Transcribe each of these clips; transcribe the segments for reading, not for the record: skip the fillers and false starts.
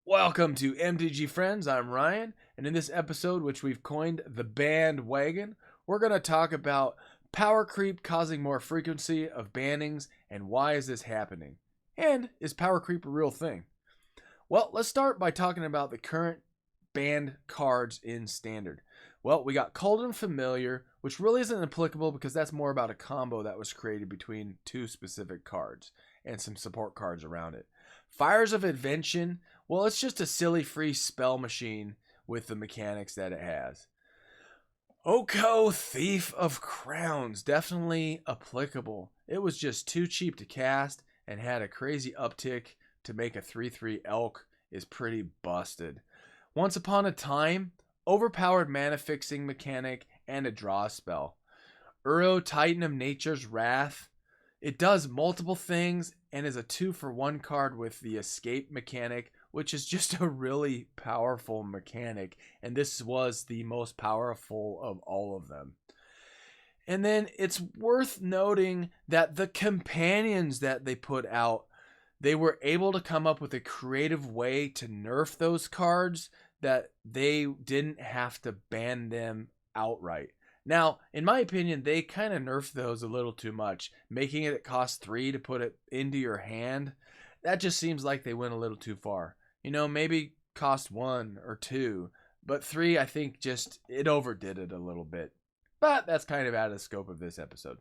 Welcome to MTG Friends. I'm Ryan, and in this episode, which we've coined the banned Wagon, we're going to talk about power creep causing more frequency of bannings and why is this happening? And is power creep a real thing? Well, let's start by talking about the current banned cards in Standard. Well, we got Cold and Familiar, which really isn't applicable because that's more about a combo that was created between two specific cards and some support cards around it. Fires of Invention, well, it's just a silly free spell machine with the mechanics that it has. Oko Thief of Crowns, definitely applicable. It was just too cheap to cast and had a crazy uptick to make a 3/3 elk is pretty busted. Once Upon a Time, overpowered mana fixing mechanic and a draw spell. Uro Titan of Nature's Wrath, it does multiple things and is a 2-for-1 card with the escape mechanic, which is just a really powerful mechanic, and this was the most powerful of all of them. And then it's worth noting that the companions that they put out, they were able to come up with a creative way to nerf those cards that they didn't have to ban them outright. Now, in my opinion, they kind of nerfed those a little too much, making it cost 3 to put it into your hand. That just seems like they went a little too far. You know, maybe cost 1 or 2, but 3, I think just it overdid it a little bit. But that's kind of out of the scope of this episode.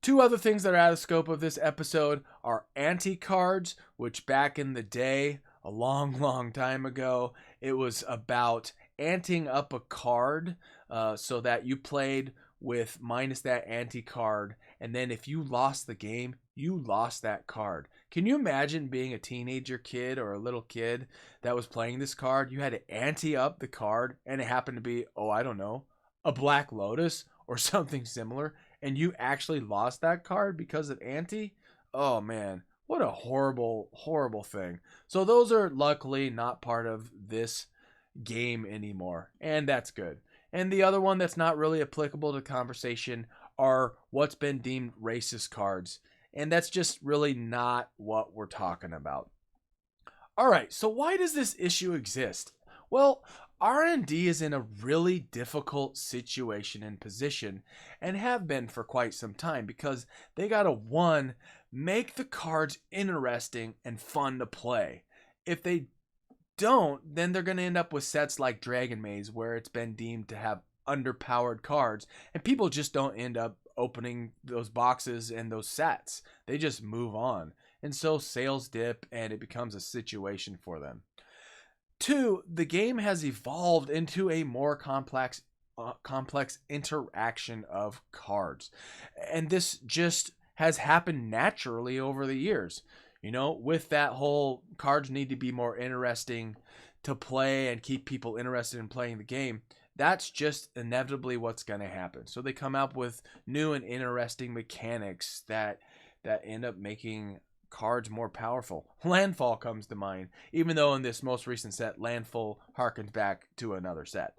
Two other things that are out of scope of this episode are anti-cards, which back in the day, a long time ago, it was about anting up a card so that you played with minus that anti-card, and then if you lost the game, you lost that card. Can you imagine being a teenager kid or a little kid that was playing this card? You had to ante up the card, and it happened to be, I don't know, a Black Lotus or something similar, and you actually lost that card because of ante? Oh man, what a horrible thing. So those are luckily not part of this game anymore, and that's good. And the other one that's not really applicable to conversation are what's been deemed racist cards, and that's just really not what we're talking about. All right, so why does this issue exist? Well, R&D is in a really difficult situation and position, and have been for quite some time, because they gotta, one, make the cards interesting and fun to play. If they don't, then they're going to end up with sets like Dragon Maze, where it's been deemed to have underpowered cards, and people just don't end up opening those boxes and those sets. They just move on, and so sales dip, and it becomes a situation for them. Two, the game has evolved into a more complex interaction of cards, and this just has happened naturally over the years. You know, with that whole cards need to be more interesting to play and keep people interested in playing the game, that's just inevitably what's going to happen. So they come up with new and interesting mechanics that end up making cards more powerful. Landfall comes to mind, even though in this most recent set, Landfall harkens back to another set.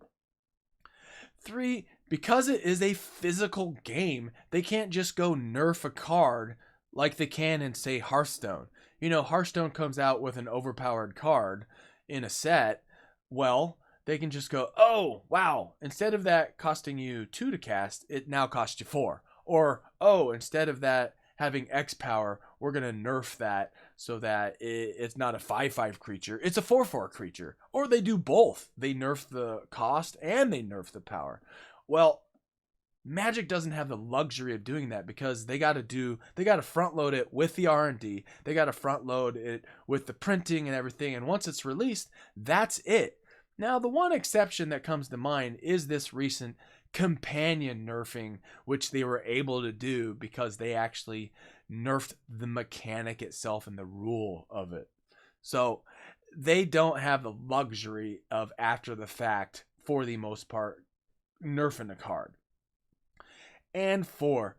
3, because it is a physical game, they can't just go nerf a card like they can in, say, Hearthstone. You know, Hearthstone comes out with an overpowered card in a set. Well, they can just go, oh, wow, instead of that costing you 2 to cast, it now costs you 4. Or, oh, instead of that having X power, we're going to nerf that so that it's not a 5/5 creature, it's a 4/4 creature. Or they do both. They nerf the cost and they nerf the power. Well, Magic doesn't have the luxury of doing that because they got to front load it with the R&D. They got to front load it with the printing and everything. And once it's released, that's it. Now, the one exception that comes to mind is this recent companion nerfing, which they were able to do because they actually nerfed the mechanic itself and the rule of it. So they don't have the luxury of, after the fact, for the most part, nerfing a card. And 4,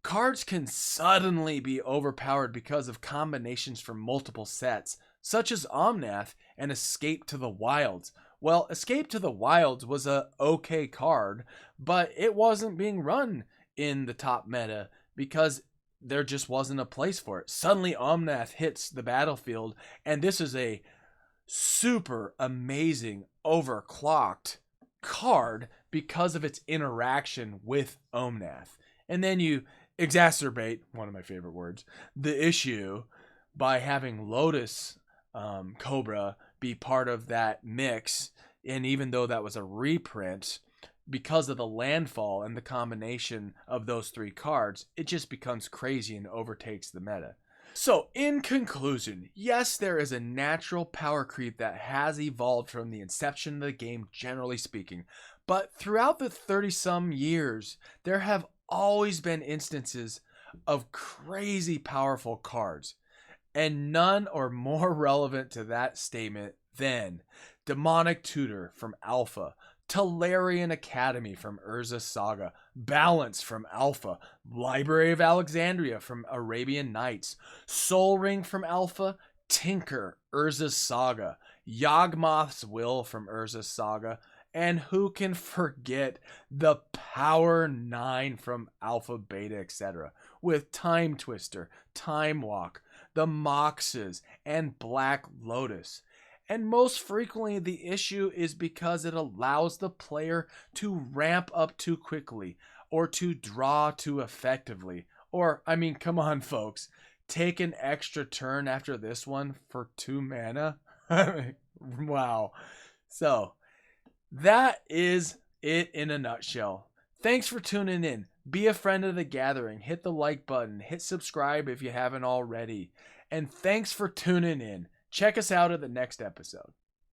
cards can suddenly be overpowered because of combinations from multiple sets, such as Omnath and Escape to the Wilds. Well, Escape to the Wilds was a okay card, but it wasn't being run in the top meta because there just wasn't a place for it. Suddenly Omnath hits the battlefield, and this is a super amazing overclocked card because of its interaction with Omnath. And then you exacerbate, one of my favorite words, the issue by having Lotus Cobra be part of that mix. And even though that was a reprint, because of the landfall and the combination of those three cards, it just becomes crazy and overtakes the meta. So, in conclusion, yes, there is a natural power creep that has evolved from the inception of the game, generally speaking. But throughout the 30-some years, there have always been instances of crazy powerful cards. And none are more relevant to that statement than Demonic Tutor from Alpha, Tolarian Academy from Urza's Saga, Balance from Alpha, Library of Alexandria from Arabian Nights, Soul Ring from Alpha, Tinker, Urza's Saga, Yawgmoth's Will from Urza's Saga, and who can forget the Power 9 from Alpha, Beta, etc., with Time Twister, Time Walk, the Moxes, and Black Lotus. And most frequently, the issue is because it allows the player to ramp up too quickly or to draw too effectively. Or, I mean, come on, folks. Take an extra turn after this one for 2 mana? Wow. So, that is it in a nutshell. Thanks for tuning in. Be a friend of the gathering. Hit the like button. Hit subscribe if you haven't already. And thanks for tuning in. Check us out at the next episode.